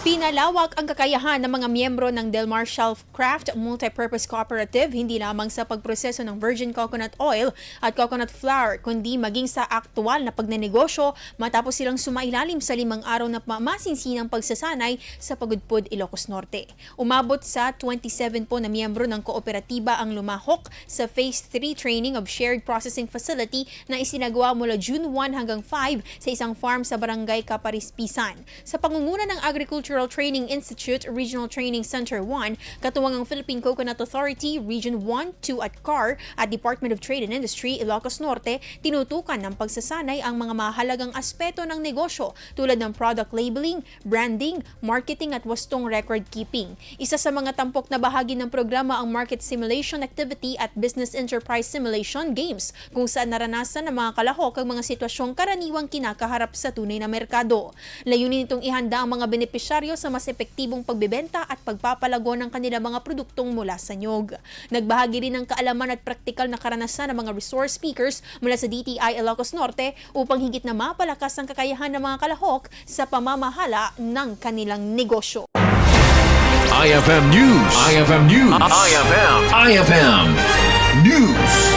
Pinalawak ang kakayahan ng mga miyembro ng DelMar ShellCraft Multipurpose Cooperative hindi lamang sa pagproseso ng virgin coconut oil at coconut flour kundi maging sa aktuwal na pagnenegosyo matapos silang sumailalim sa 5 araw na masinsinang pagsasanay sa Pagudpud, Ilocos Norte. Umabot sa 27 po na miyembro ng Kooperatiba ang lumahok sa Phase 3 Training of Shared Processing Facility na isinagawa mula June 1 hanggang 5 sa isang farm sa Barangay Kaparispisan. Sa pangunguna ng Agricultural Training Institute Regional Training Center 1, katuwang ang Philippine Coconut Authority Region 1, 2 at CAR at Department of Trade and Industry, Ilocos Norte, tinutukan ng pagsasanay ang mga mahalagang aspeto ng negosyo tulad ng product labeling, branding, marketing at wastong record keeping. Isa sa mga tampok na bahagi ng programa ang Market Simulation Activity at Business Enterprise Simulation Games, kung saan naranasan ng mga kalahok ang mga sitwasyong karaniwang kinakaharap sa tunay na merkado. Layunin nitong ihanda ang mga benepisyaryo sa mas epektibong pagbebenta at pagpapalago ng kanilang mga produktong mula sa Niyog. Nagbahagi rin ng kaalaman at praktikal na karanasan ng mga resource speakers mula sa DTI Ilocos Norte upang higit na mapalakas ang kakayahan ng mga kalahok sa pamamahala ng kanilang negosyo. IFM News. IFM News. IFM News.